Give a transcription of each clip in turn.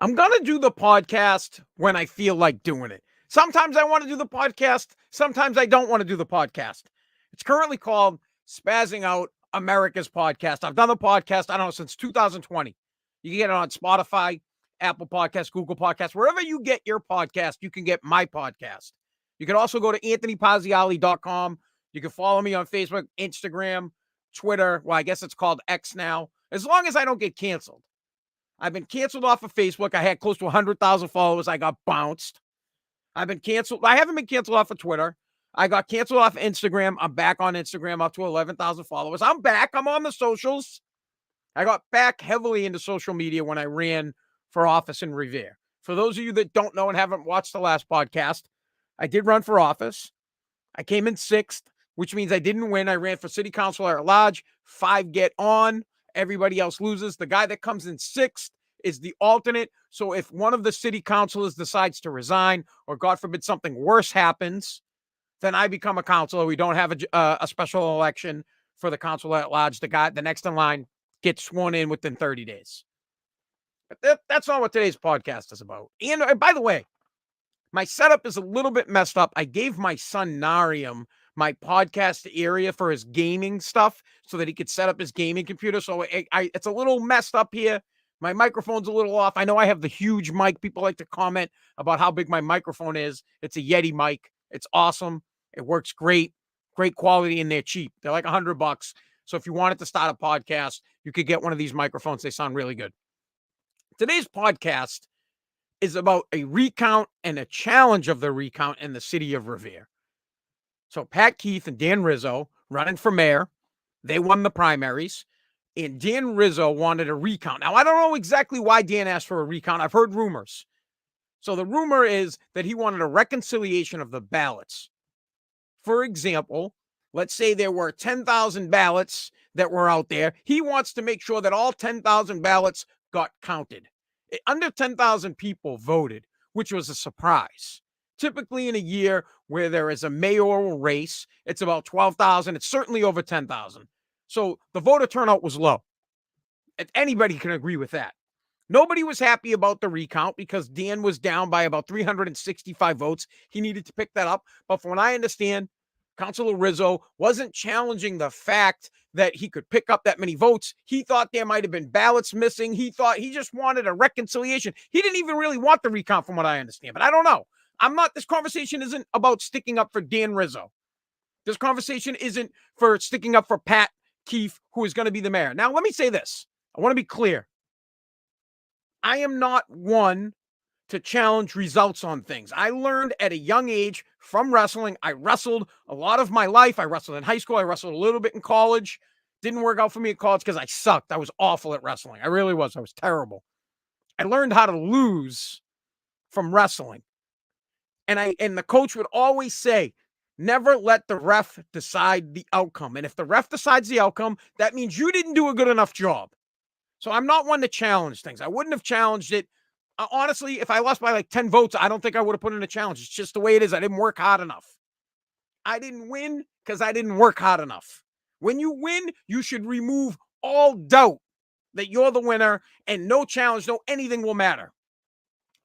I'm going to do the podcast when I feel like doing it. Sometimes I want to do the podcast. Sometimes I don't want to do the podcast. It's currently called Spazzing Out America's Podcast. I've done the podcast, I don't know, since 2020. You can get it on Spotify, Apple Podcasts, Google Podcasts, wherever you get your podcast, you can get my podcast. You can also go to anthonypazziali.com. You can follow me on Facebook, Instagram, Twitter. Well, I guess it's called X now, as long as I don't get canceled. I've been canceled off of Facebook. I had close to 100,000 followers. I got bounced. I've been canceled. I haven't been canceled off of Twitter. I got canceled off Instagram. I'm back on Instagram, up to 11,000 followers. I'm back. I'm on the socials. I got back heavily into social media when I ran for office in Revere. For those of you that don't know and haven't watched the last podcast, I did run for office. I came in sixth, which means I didn't win. I ran for city councilor at large. 5 get on. Everybody else loses. The guy that comes in sixth is the alternate. So if one of the city councilors decides to resign, or God forbid something worse happens, then I become a councilor. We don't have a special election for the council at large. The next in line gets sworn in within 30 days. But that's not what today's podcast is about. And by the way, my setup is a little bit messed up. I gave my son Narium my podcast area for his gaming stuff so that he could set up his gaming computer. So it's a little messed up here. My microphone's a little off. I know I have the huge mic. People like to comment about how big my microphone is. It's a Yeti mic. It's awesome. It works great. Great quality, and they're cheap. They're like $100. So if you wanted to start a podcast, you could get one of these microphones. They sound really good. Today's podcast is about a recount and a challenge of the recount in the city of Revere. So Pat Keith and Dan Rizzo running for mayor. They won the primaries, and Dan Rizzo wanted a recount. Now, I don't know exactly why Dan asked for a recount. I've heard rumors. So the rumor is that he wanted a reconciliation of the ballots. For example, let's say there were 10,000 ballots that were out there. He wants to make sure that all 10,000 ballots got counted. Under 10,000 people voted, which was a surprise. Typically in a year where there is a mayoral race, it's about 12,000. It's certainly over 10,000. So the voter turnout was low. Anybody can agree with that. Nobody was happy about the recount because Dan was down by about 365 votes. He needed to pick that up. But from what I understand, Councilor Rizzo wasn't challenging the fact that he could pick up that many votes. He thought there might have been ballots missing. He just wanted a reconciliation. He didn't even really want the recount from what I understand, but I don't know. This conversation isn't about sticking up for Dan Rizzo. This conversation isn't for sticking up for Pat Keith, who is going to be the mayor. Now, let me say this. I want to be clear. I am not one to challenge results on things. I learned at a young age from wrestling. I wrestled a lot of my life. I wrestled in high school. I wrestled a little bit in college. Didn't work out for me at college because I sucked. I was awful at wrestling. I really was. I was terrible. I learned how to lose from wrestling. And the coach would always say, never let the ref decide the outcome. And if the ref decides the outcome, that means you didn't do a good enough job. So I'm not one to challenge things. I wouldn't have challenged it. Honestly, if I lost by like 10 votes, I don't think I would have put in a challenge. It's just the way it is. I didn't work hard enough. I didn't win because I didn't work hard enough. When you win, you should remove all doubt that you're the winner, and no challenge, no anything will matter.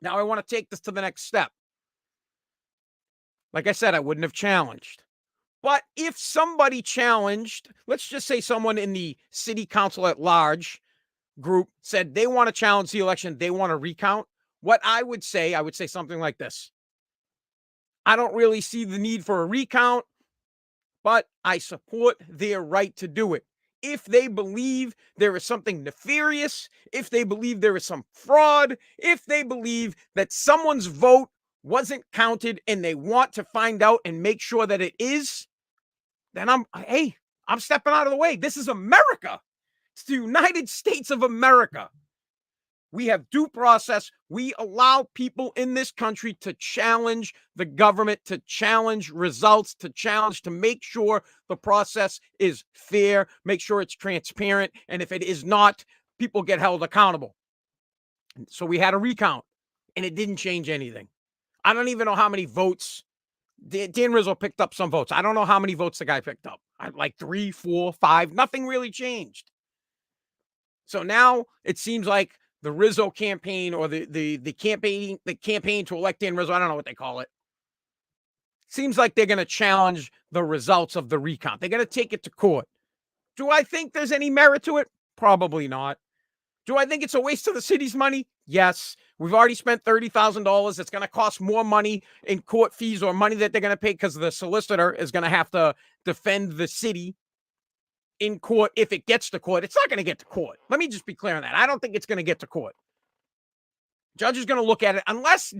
Now I want to take this to the next step. Like I said, I wouldn't have challenged. But if somebody challenged, let's just say someone in the city council at large group said they want to challenge the election, they want to recount, what I would say something like this. I don't really see the need for a recount, but I support their right to do it. If they believe there is something nefarious, if they believe there is some fraud, if they believe that someone's vote wasn't counted and they want to find out and make sure that it is, then I'm stepping out of the way. This is America. It's the United States of America. We have due process. We allow people in this country to challenge the government, to challenge results, to make sure the process is fair, make sure it's transparent. And if it is not, people get held accountable. So we had a recount, and it didn't change anything. I don't even know how many votes. Dan Rizzo picked up some votes. I don't know how many votes the guy picked up. Like 3, 4, 5. Nothing really changed. So now it seems like Rizzo campaign, or the campaign to elect Dan Rizzo. I don't know what they call it. Seems like they're going to challenge the results of the recount. They're going to take it to court. Do I think there's any merit to it? Probably not. Do I think it's a waste of the city's money? Yes. We've already spent $30,000. It's going to cost more money in court fees, or money that they're going to pay because the solicitor is going to have to defend the city in court if it gets to court. It's not going to get to court. Let me just be clear on that. I don't think it's going to get to court. Judge is going to look at it unless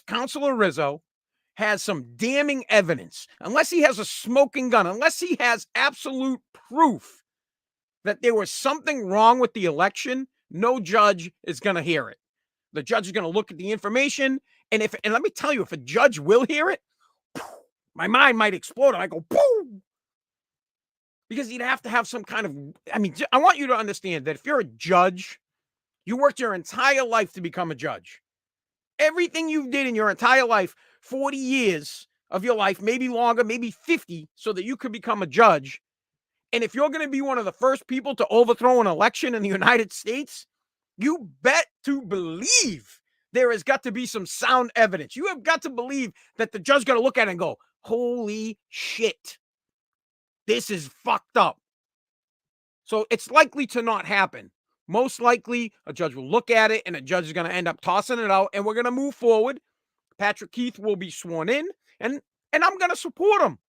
Councilor Rizzo has some damning evidence, unless he has a smoking gun, unless he has absolute proof that there was something wrong with the election, no judge is going to hear it. The judge is going to look at the information, and let me tell you, if a judge will hear it, my mind might explode. I go, boom. Because you'd have to have some kind of, I want you to understand that if you're a judge, you worked your entire life to become a judge. Everything you did in your entire life, 40 years of your life, maybe longer, maybe 50, so that you could become a judge. And if you're going to be one of the first people to overthrow an election in the United States, you bet to believe there has got to be some sound evidence. You have got to believe that the judge's going to look at it and go, holy shit, this is fucked up. So it's likely to not happen. Most likely, a judge will look at it, and a judge is going to end up tossing it out, and we're going to move forward. Patrick Keith will be sworn in, and I'm going to support him.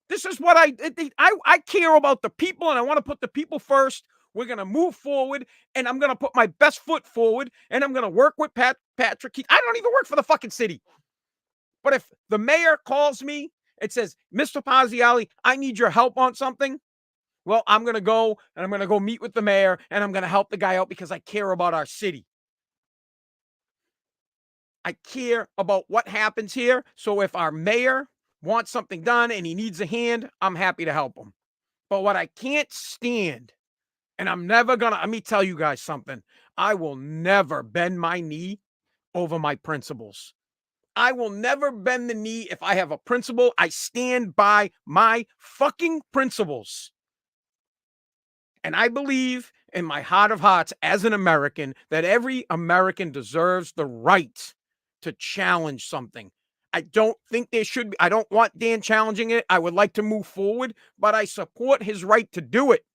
This is what I care about the people, and I want to put the people first. We're going to move forward, and I'm going to put my best foot forward, and I'm going to work with Patrick Keith. I don't even work for the fucking city. But if the mayor calls me and says, Mr. Pazziali, I need your help on something, well, I'm going to go, and I'm going to go meet with the mayor, and I'm going to help the guy out because I care about our city. I care about what happens here. So if our mayor wants something done and he needs a hand, I'm happy to help him. But what I can't stand, and I'm never going to, let me tell you guys something. I will never bend my knee over my principles. I will never bend the knee if I have a principle. I stand by my fucking principles. And I believe in my heart of hearts as an American that every American deserves the right to challenge something. I don't think there should be. I don't want Dan challenging it. I would like to move forward, but I support his right to do it.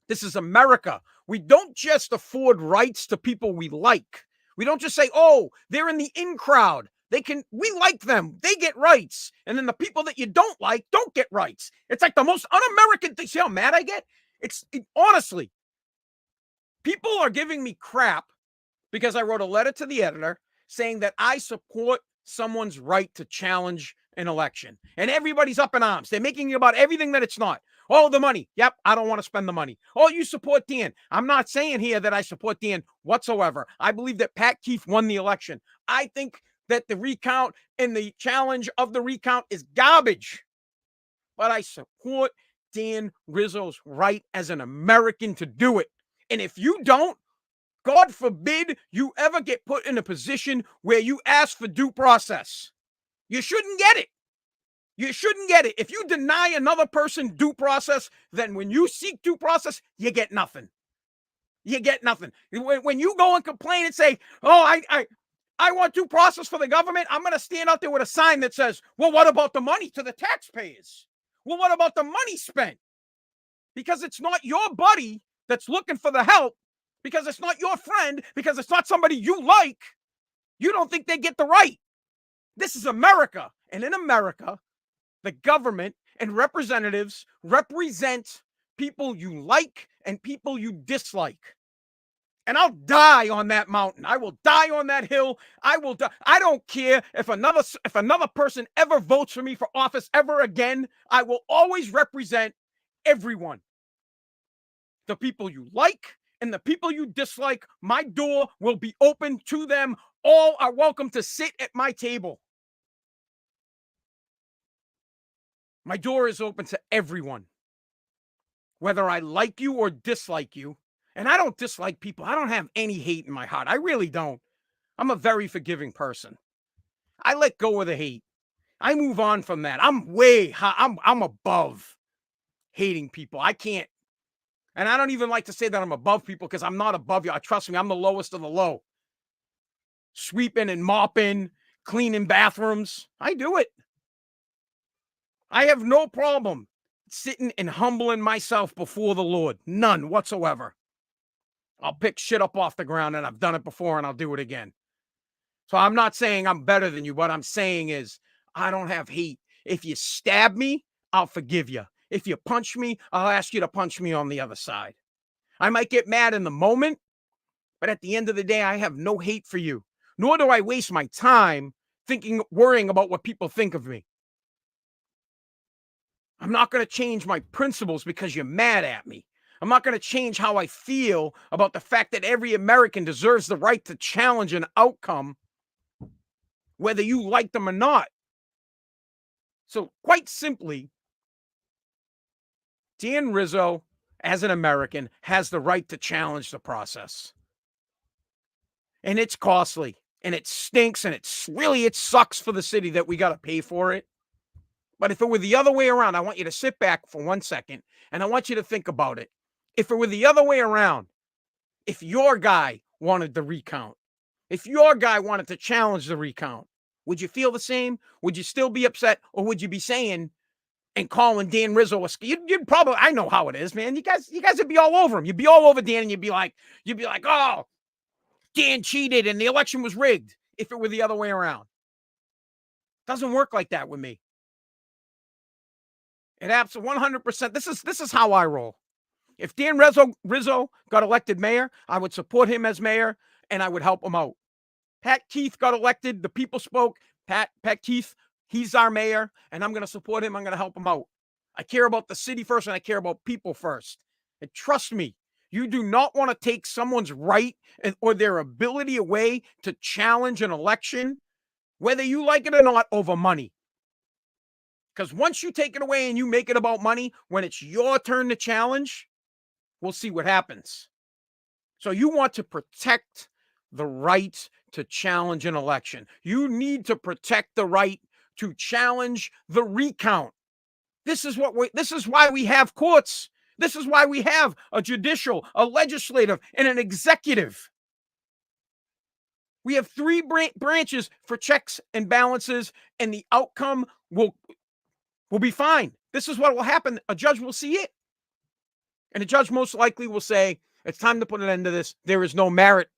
This is America. We don't just afford rights to people we like. We don't just say, oh, they're in the in crowd. We like them. They get rights. And then the people that you don't like don't get rights. It's like the most un-American thing. See how mad I get? Honestly, people are giving me crap because I wrote a letter to the editor saying that I support someone's right to challenge an election. And everybody's up in arms. They're making it about everything that it's not. Oh, the money. Yep, I don't want to spend the money. Oh, you support Dan. I'm not saying here that I support Dan whatsoever. I believe that Pat Keith won the election. I think that the recount and the challenge of the recount is garbage. But I support Dan Rizzo's right as an American to do it. And if you don't, God forbid you ever get put in a position where you ask for due process. You shouldn't get it. You shouldn't get it. If you deny another person due process, then when you seek due process, you get nothing. You get nothing. When you go and complain and say, oh, I want due process for the government, I'm going to stand out there with a sign that says, well, what about the money to the taxpayers? Well, what about the money spent? Because it's not your buddy that's looking for the help, because it's not your friend, because it's not somebody you like. You don't think they get the right. This is America. And in America, the government and representatives represent people you like and people you dislike. And I'll die on that mountain. I will die on that hill. I will die. I don't care if another person ever votes for me for office ever again. I will always represent everyone. The people you like and the people you dislike, my door will be open to them. All are welcome to sit at my table. My door is open to everyone, whether I like you or dislike you. And I don't dislike people. I don't have any hate in my heart. I really don't. I'm a very forgiving person. I let go of the hate. I move on from that. I'm way high. I'm above hating people. I can't. And I don't even like to say that I'm above people because I'm not above you. Trust me, I'm the lowest of the low. Sweeping and mopping, cleaning bathrooms. I do it. I have no problem sitting and humbling myself before the Lord. None whatsoever. I'll pick shit up off the ground, and I've done it before, and I'll do it again. So I'm not saying I'm better than you. What I'm saying is I don't have hate. If you stab me, I'll forgive you. If you punch me, I'll ask you to punch me on the other side. I might get mad in the moment, but at the end of the day, I have no hate for you. Nor do I waste my time worrying about what people think of me. I'm not going to change my principles because you're mad at me. I'm not going to change how I feel about the fact that every American deserves the right to challenge an outcome, whether you like them or not. So, quite simply, Dan Rizzo, as an American, has the right to challenge the process. And it's costly, and it stinks, and it sucks for the city that we got to pay for it. But if it were the other way around, I want you to sit back for 1 second, and I want you to think about it. If it were the other way around, if your guy wanted the recount, if your guy wanted to challenge the recount, would you feel the same? Would you still be upset? Or would you be saying and calling Dan Rizzo you'd probably, I know how it is, man. You guys would be all over him. You'd be all over Dan, and you'd be like, oh, Dan cheated and the election was rigged if it were the other way around. Doesn't work like that with me. It absolutely 100%. This is how I roll. If Dan Rizzo got elected mayor, I would support him as mayor and I would help him out. Pat Keith got elected. The people spoke. Pat Keith, he's our mayor, and I'm going to support him. I'm going to help him out. I care about the city first, and I care about people first. And trust me, you do not want to take someone's right or their ability away to challenge an election, whether you like it or not, over money. Because once you take it away and you make it about money, when it's your turn to challenge, we'll see what happens. So you want to protect the right to challenge an election. You need to protect the right to challenge the recount. This is why we have courts. This is why we have a judicial, a legislative, and an executive. We have three branches for checks and balances, and the outcome will be fine. This is what will happen. A judge will see it. And a judge most likely will say, it's time to put an end to this. There is no merit.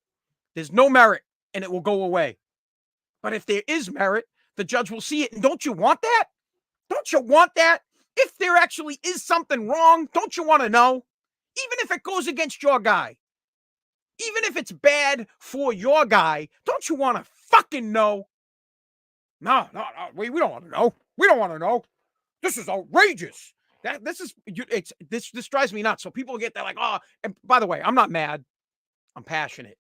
There's no merit, and it will go away. But if there is merit, the judge will see it. And don't you want that? Don't you want that? If there actually is something wrong, don't you want to know? Even if it goes against your guy, even if it's bad for your guy, don't you want to fucking know? No, we don't want to know. We don't want to know. This is outrageous. This drives me nuts. So people get that like, oh, and by the way, I'm not mad. I'm passionate.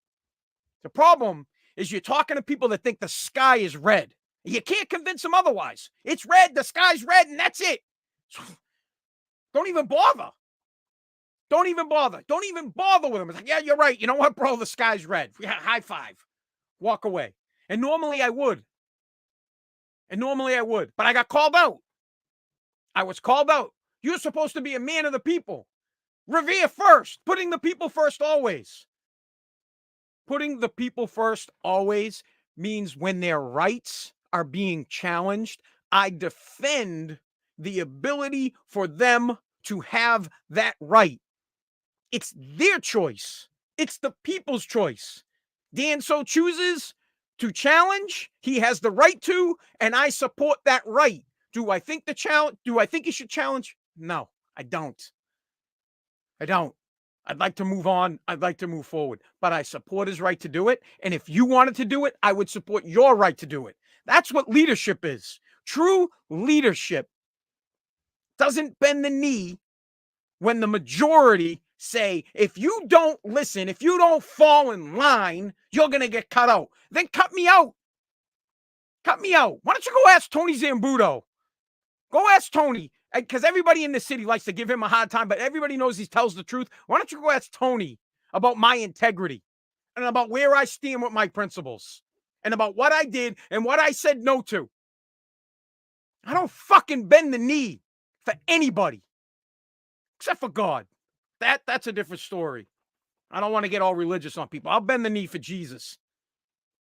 The problem is you're talking to people that think the sky is red. You can't convince them otherwise. It's red, the sky's red, and that's it. Don't even bother. Don't even bother. Don't even bother with them. It's like, yeah, you're right. You know what, bro? The sky's red. Yeah, high five. Walk away. And normally I would. But I got called out. I was called out. You're supposed to be a man of the people. Revere first. Putting the people first always. Putting the people first always means when their rights are being challenged, I defend the ability for them to have that right. It's their choice. It's the people's choice. Dan so chooses to challenge. He has the right to, and I support that right. Do I think he should challenge? No, I don't. I'd like to move on. I'd like to move forward, but I support his right to do it. And if you wanted to do it, I would support your right to do it. That's what leadership is. True leadership doesn't bend the knee when the majority say, if you don't listen, if you don't fall in line, you're going to get cut out. Then cut me out. Cut me out. Why don't you go ask Tony Zambuto? Go ask Tony, because everybody in the city likes to give him a hard time, but everybody knows he tells the truth. Why don't you go ask Tony about my integrity and about where I stand with my principles and about what I did and what I said no to? I don't fucking bend the knee for anybody except for God. that's a different story. I don't want to get all religious on people. I'll bend the knee for Jesus,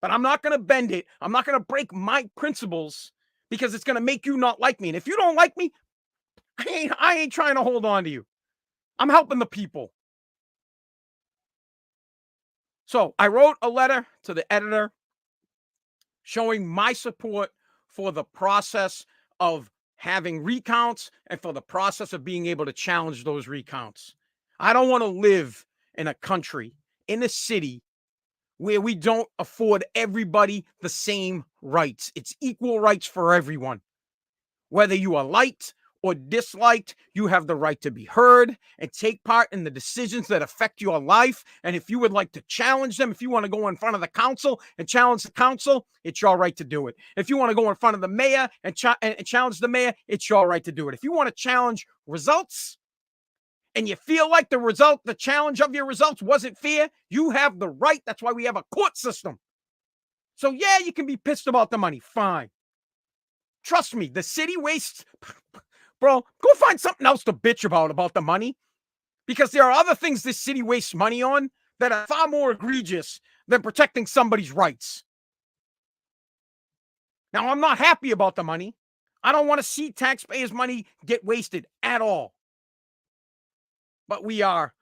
but I'm not going to bend it. I'm not going to break my principles because it's going to make you not like me. And if you don't like me, I ain't trying to hold on to you. I'm helping the people. So I wrote a letter to the editor showing my support for the process of having recounts and for the process of being able to challenge those recounts. I don't want to live in a country, in a city, where we don't afford everybody the same rights. It's equal rights for everyone. Whether you are liked or disliked, you have the right to be heard and take part in the decisions that affect your life. And if you would like to challenge them, if you want to go in front of the council and challenge the council, it's your right to do it. If you want to go in front of the mayor and challenge the mayor, it's your right to do it. If you want to challenge results and you feel like the challenge of your results wasn't fair, you have the right. That's why we have a court system. So yeah, you can be pissed about the money. Fine. Trust me, the city wastes, bro, go find something else to bitch about the money, because there are other things this city wastes money on that are far more egregious than protecting somebody's rights. Now, I'm not happy about the money. I don't want to see taxpayers' money get wasted at all. But we are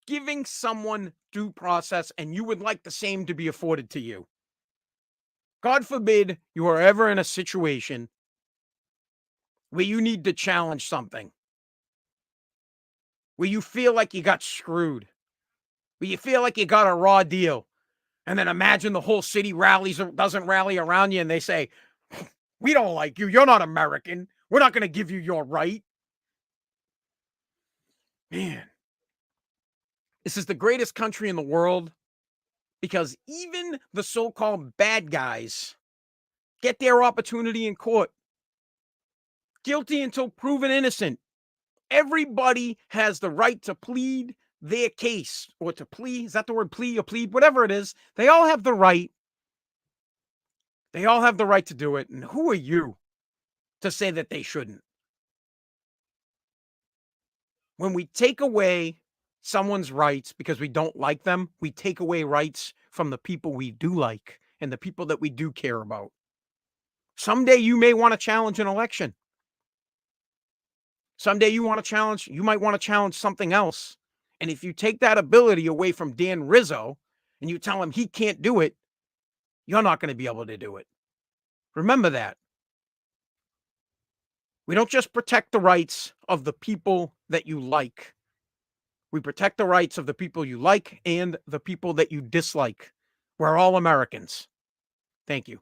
giving someone due process, and you would like the same to be afforded to you. God forbid you are ever in a situation where you need to challenge something, where you feel like you got screwed, where you feel like you got a raw deal, and then imagine the whole city doesn't rally around you and they say, we don't like you. You're not American. We're not going to give you your right. Man, this is the greatest country in the world because even the so-called bad guys get their opportunity in court. Guilty until proven innocent. Everybody has the right to plead their case, or to plea. Is that the word, plea or plead? Whatever it is, they all have the right. They all have the right to do it. And who are you to say that they shouldn't? When we take away someone's rights because we don't like them, we take away rights from the people we do like and the people that we do care about. Someday you may want to challenge an election. Someday you might want to challenge something else. And if you take that ability away from Dan Rizzo and you tell him he can't do it, you're not going to be able to do it. Remember that. We don't just protect the rights of the people that you like. We protect the rights of the people you like and the people that you dislike. We're all Americans. Thank you.